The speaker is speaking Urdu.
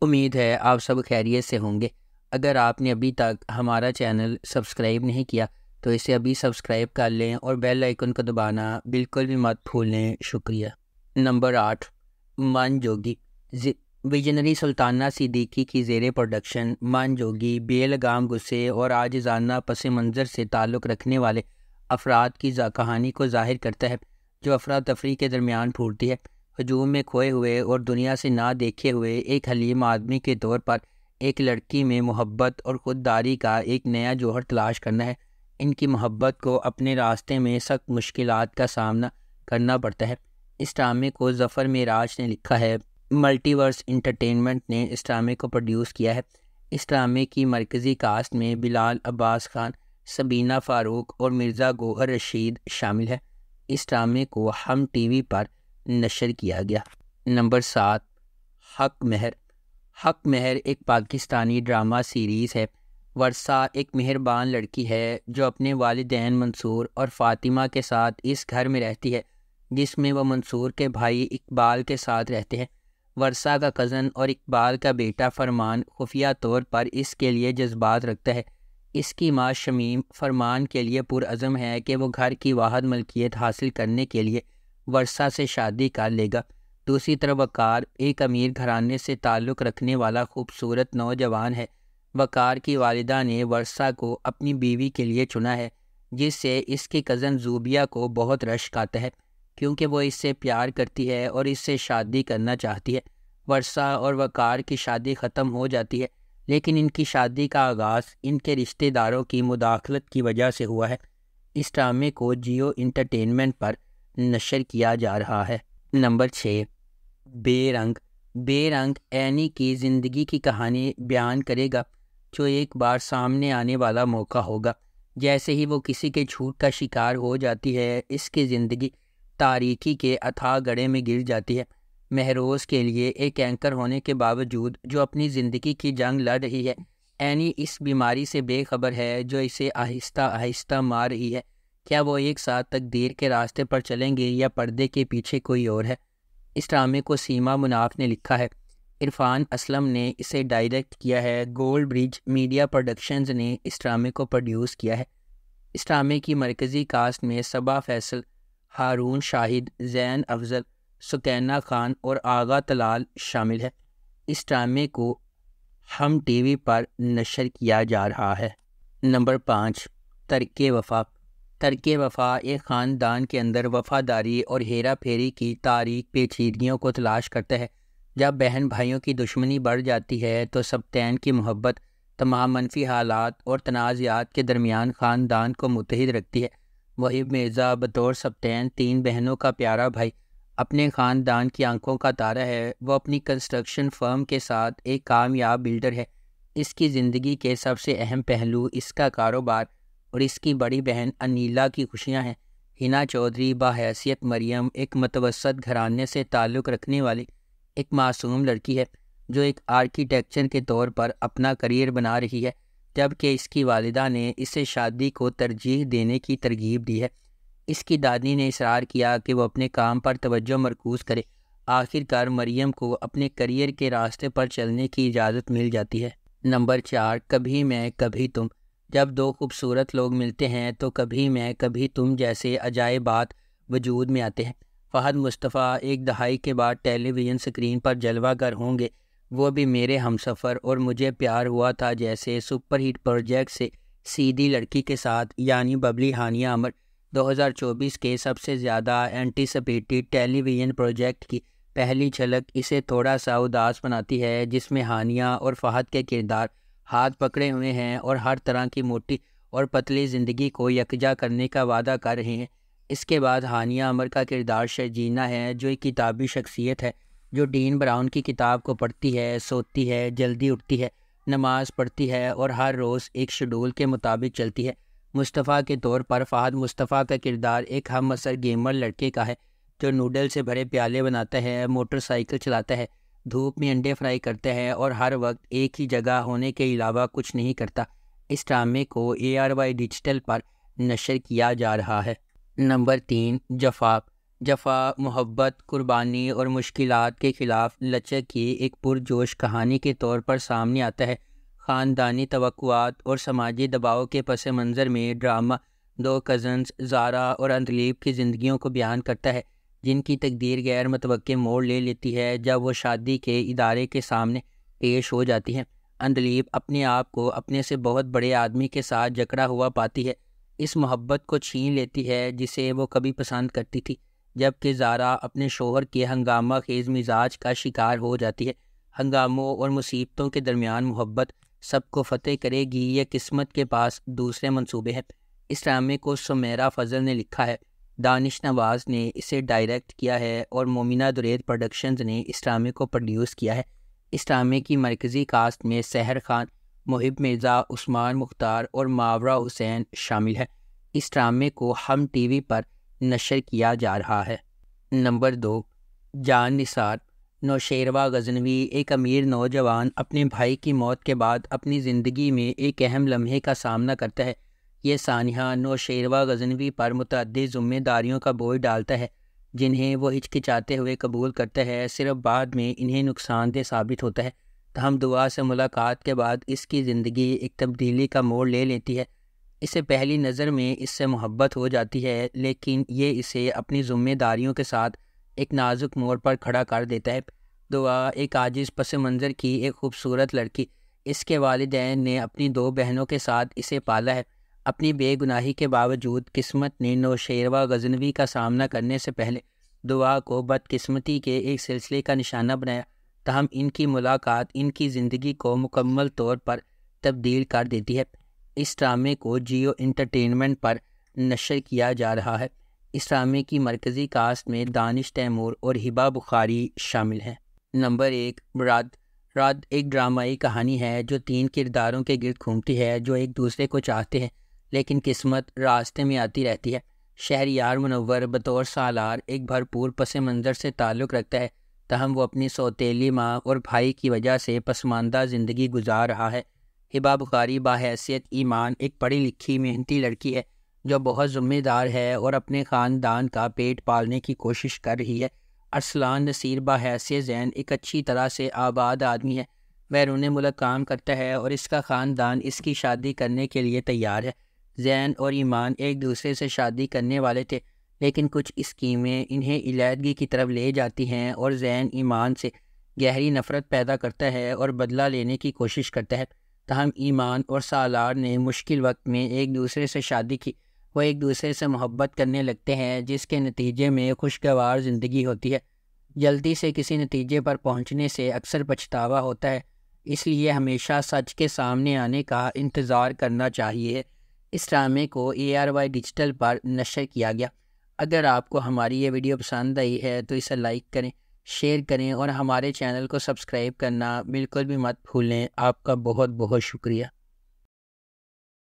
امید ہے آپ سب خیریت سے ہوں گے۔ اگر آپ نے ابھی تک ہمارا چینل سبسکرائب نہیں کیا تو اسے ابھی سبسکرائب کر لیں اور بیل آئیکن کو دبانا بالکل بھی مت بھولیں۔ شکریہ۔ نمبر 8، من جوگی۔ ویژنری سلطانہ صدیقی کی زیر پروڈکشن من جوگی بے لگام غصے اور عاجزانہ پس منظر سے تعلق رکھنے والے افراد کی کہانی کو ظاہر کرتا ہے، جو افراتفری کے درمیان پھوٹتی ہے۔ ہجوم میں کھوئے ہوئے اور دنیا سے نہ دیکھے ہوئے ایک حلیم آدمی کے طور پر ایک لڑکی میں محبت اور خودداری کا ایک نیا جوہر تلاش کرنا ہے۔ ان کی محبت کو اپنے راستے میں سخت مشکلات کا سامنا کرنا پڑتا ہے۔ اس ڈرامے کو ظفر معراج نے لکھا ہے۔ ملٹی ورس انٹرٹینمنٹ نے اس ڈرامے کو پروڈیوس کیا ہے۔ اس ڈرامے کی مرکزی کاسٹ میں بلال عباس خان، سبینہ فاروق اور مرزا گوہر رشید شامل ہے۔ اس ڈرامے کو ہم ٹی وی پر نشر کیا گیا۔ نمبر 7، حق مہر۔ حق مہر ایک پاکستانی ڈرامہ سیریز ہے۔ ورثہ ایک مہربان لڑکی ہے جو اپنے والدین منصور اور فاطمہ کے ساتھ اس گھر میں رہتی ہے جس میں وہ منصور کے بھائی اقبال کے ساتھ رہتے ہیں۔ ورثہ کا کزن اور اقبال کا بیٹا فرمان خفیہ طور پر اس کے لیے جذبات رکھتا ہے۔ اس کی ماں شمیم فرمان کے لیے پرعزم ہے کہ وہ گھر کی واحد ملکیت حاصل کرنے کے لیے ورثہ سے شادی کر لے گا۔ دوسری طرف وقار ایک امیر گھرانے سے تعلق رکھنے والا خوبصورت نوجوان ہے۔ وقار کی والدہ نے ورثہ کو اپنی بیوی کے لیے چنا ہے، جس سے اس کی کزن زوبیہ کو بہت رشک آتا ہے کیونکہ وہ اس سے پیار کرتی ہے اور اس سے شادی کرنا چاہتی ہے۔ ورثہ اور وقار کی شادی ختم ہو جاتی ہے، لیکن ان کی شادی کا آغاز ان کے رشتہ داروں کی مداخلت کی وجہ سے ہوا ہے۔ اس ڈرامے کو جیو انٹرٹینمنٹ پر نشر کیا جا رہا ہے۔ نمبر 6، بے رنگ۔ بے رنگ اینی کی زندگی کی کہانی بیان کرے گا جو ایک بار سامنے آنے والا موقع ہوگا۔ جیسے ہی وہ کسی کے جھوٹ کا شکار ہو جاتی ہے، اس کی زندگی تاریکی کے اتھاہ گڑھے میں گر جاتی ہے۔ مہروز کے لیے ایک اینکر ہونے کے باوجود جو اپنی زندگی کی جنگ لڑ رہی ہے، اینی اس بیماری سے بے خبر ہے جو اسے آہستہ آہستہ مار رہی ہے۔ کیا وہ ایک ساتھ تقدیر کے راستے پر چلیں گے یا پردے کے پیچھے کوئی اور ہے؟ اس ڈرامے کو سیما مناف نے لکھا ہے۔ عرفان اسلم نے اسے ڈائریکٹ کیا ہے۔ گولڈ برج میڈیا پروڈکشنز نے اس ڈرامے کو پروڈیوس کیا ہے۔ اس ڈرامے کی مرکزی کاسٹ میں صبا فیصل، ہارون شاہد، زین افضل، سکینہ خان اور آغا طلال شامل ہے۔ اس ڈرامے کو ہم ٹی وی پر نشر کیا جا رہا ہے۔ نمبر 5، ترک وفا۔ ترک وفا ایک خاندان کے اندر وفاداری اور ہیرا پھیری کی تاریک پیچیدگیوں کو تلاش کرتا ہے۔ جب بہن بھائیوں کی دشمنی بڑھ جاتی ہے تو سبتین کی محبت تمام منفی حالات اور تنازعات کے درمیان خاندان کو متحد رکھتی ہے۔ وحید مرزا بطور سبتین 3 بہنوں کا پیارا بھائی اپنے خاندان کی آنکھوں کا تارا ہے۔ وہ اپنی کنسٹرکشن فرم کے ساتھ ایک کامیاب بلڈر ہے۔ اس کی زندگی کے سب سے اہم پہلو اس کا کاروبار اور اس کی بڑی بہن انیلا کی خوشیاں ہیں۔ ہنا چودھری بحیثیت مریم ایک متوسط گھرانے سے تعلق رکھنے والی ایک معصوم لڑکی ہے جو ایک آرکیٹیکچر کے طور پر اپنا کریئر بنا رہی ہے، جبکہ اس کی والدہ نے اسے شادی کو ترجیح دینے کی ترغیب دی ہے۔ اس کی دادی نے اصرار کیا کہ وہ اپنے کام پر توجہ مرکوز کرے۔ آخر کار مریم کو اپنے کریئر کے راستے پر چلنے کی اجازت مل جاتی ہے۔ نمبر 4، کبھی میں کبھی تم۔ جب 2 خوبصورت لوگ ملتے ہیں تو کبھی میں کبھی تم جیسے عجائبات وجود میں آتے ہیں۔ فہد مصطفیٰ ایک دہائی کے بعد ٹیلی ویژن سکرین پر جلوہ گر ہوں گے، وہ بھی میرے ہمسفر اور مجھے پیار ہوا تھا جیسے سپر ہٹ پروجیکٹ سے سیدھی لڑکی کے ساتھ، یعنی ببلی ہانیہ عمر۔ 2024 کے سب سے زیادہ اینٹیسپیٹڈ ٹیلی ویژن پروجیکٹ کی پہلی جھلک اسے تھوڑا سا اداس بناتی ہے، جس میں ہانیہ اور فہد کے کردار ہاتھ پکڑے ہوئے ہیں اور ہر طرح کی موٹی اور پتلی زندگی کو یکجا کرنے کا وعدہ کر رہے ہیں۔ اس کے بعد ہانیہ عمر کا کردار شرجینہ ہے، جو ایک کتابی شخصیت ہے جو ڈین براؤن کی کتاب کو پڑھتی ہے، سوتی ہے، جلدی اٹھتی ہے، نماز پڑھتی ہے اور ہر روز ایک شیڈول کے مطابق چلتی ہے۔ مصطفیٰ کے طور پر فہد مصطفیٰ کا کردار ایک ہم عصر گیمر لڑکے کا ہے جو نوڈل سے بھرے پیالے بناتا ہے، موٹر سائیکل چلاتا ہے، دھوپ میں انڈے فرائی کرتا ہے اور ہر وقت ایک ہی جگہ ہونے کے علاوہ کچھ نہیں کرتا۔ اس ڈرامے کو ARY ڈیجیٹل پر نشر کیا جا رہا ہے۔ نمبر 3، جفا۔ جفا، محبت، قربانی اور مشکلات کے خلاف لچک کی ایک پرجوش کہانی کے طور پر سامنے آتا ہے۔ خاندانی توقعات اور سماجی دباؤ کے پس منظر میں ڈرامہ دو کزنز زارا اور اندلیب کی زندگیوں کو بیان کرتا ہے، جن کی تقدیر غیر متوقع موڑ لے لیتی ہے جب وہ شادی کے ادارے کے سامنے پیش ہو جاتی ہیں۔ اندلیب اپنے آپ کو اپنے سے بہت بڑے آدمی کے ساتھ جکڑا ہوا پاتی ہے، اس محبت کو چھین لیتی ہے جسے وہ کبھی پسند کرتی تھی، جبکہ زارا اپنے شوہر کے ہنگامہ خیز مزاج کا شکار ہو جاتی ہے۔ ہنگاموں اور مصیبتوں کے درمیان محبت سب کو فتح کرے گی یا قسمت کے پاس دوسرے منصوبے ہیں؟ اس ڈرامے کو سمیرا فضل نے لکھا ہے، دانش نواز نے اسے ڈائریکٹ کیا ہے اور مومنہ درید پروڈکشنز نے اس ڈرامے کو پروڈیوس کیا ہے۔ اس ڈرامے کی مرکزی کاسٹ میں سحر خان، محب مرزا، عثمان مختار اور ماورا حسین شامل ہیں۔ اس ڈرامے کو ہم ٹی وی پر نشر کیا جا رہا ہے۔ نمبر 2، جان نثار۔ نوشیروہ غزنوی ایک امیر نوجوان اپنے بھائی کی موت کے بعد اپنی زندگی میں ایک اہم لمحے کا سامنا کرتا ہے۔ یہ سانحہ نوشیروہ غزنوی پر متعدد ذمہ داریوں کا بوجھ ڈالتا ہے، جنہیں وہ ہچکچاتے ہوئے قبول کرتا ہے، صرف بعد میں انہیں نقصان دہ ثابت ہوتا ہے۔ تاہم دعا سے ملاقات کے بعد اس کی زندگی ایک تبدیلی کا موڑ لے لیتی ہے۔ اسے پہلی نظر میں اس سے محبت ہو جاتی ہے، لیکن یہ اسے اپنی ذمہ داریوں کے ساتھ ایک نازک موڑ پر کھڑا کر دیتا ہے۔ دعا ایک عاجز پس منظر کی ایک خوبصورت لڑکی، اس کے والدین نے اپنی 2 بہنوں کے ساتھ اسے پالا ہے۔ اپنی بے گناہی کے باوجود قسمت نے نوشیروہ غزنوی کا سامنا کرنے سے پہلے دعا کو بدقسمتی کے ایک سلسلے کا نشانہ بنایا، تاہم ان کی ملاقات ان کی زندگی کو مکمل طور پر تبدیل کر دیتی ہے۔ اس ڈرامے کو جیو انٹرٹینمنٹ پر نشر کیا جا رہا ہے۔ اس ڈرامے کی مرکزی کاسٹ میں دانش تیمور اور ہبہ بخاری شامل ہیں۔ نمبر 1، رد ایک ڈرامائی کہانی ہے جو 3 کرداروں کے گرد گھومتی ہے جو ایک دوسرے کو چاہتے ہیں، لیکن قسمت راستے میں آتی رہتی ہے۔ شہریار منور بطور سالار ایک بھرپور پس منظر سے تعلق رکھتا ہے، تاہم وہ اپنی سوتیلی ماں اور بھائی کی وجہ سے پسماندہ زندگی گزار رہا ہے۔ ہبہ بخاری بحیثیت ایمان ایک پڑھی لکھی محنتی لڑکی ہے جو بہت ذمہ دار ہے اور اپنے خاندان کا پیٹ پالنے کی کوشش کر رہی ہے۔ ارسلان نصیر بحیثیت زین ایک اچھی طرح سے آباد آدمی ہے، بیرون ملک کام کرتا ہے اور اس کا خاندان اس کی شادی کرنے کے لیے تیار ہے۔ زین اور ایمان ایک دوسرے سے شادی کرنے والے تھے، لیکن کچھ اسکیمیں انہیں علیحدگی کی طرف لے جاتی ہیں اور زین ایمان سے گہری نفرت پیدا کرتا ہے اور بدلہ لینے کی کوشش کرتا ہے۔ تاہم ایمان اور سالار نے مشکل وقت میں ایک دوسرے سے شادی کی، وہ ایک دوسرے سے محبت کرنے لگتے ہیں، جس کے نتیجے میں خوشگوار زندگی ہوتی ہے۔ جلدی سے کسی نتیجے پر پہنچنے سے اکثر پچھتاوا ہوتا ہے، اس لیے ہمیشہ سچ کے سامنے آنے کا انتظار کرنا چاہیے۔ اس ڈرامے کو ARY ڈیجیٹل پر نشر کیا گیا۔ اگر آپ کو ہماری یہ ویڈیو پسند آئی ہے تو اسے لائک کریں، شیئر کریں اور ہمارے چینل کو سبسکرائب کرنا بالکل بھی مت بھولیں۔ آپ کا بہت بہت شکریہ۔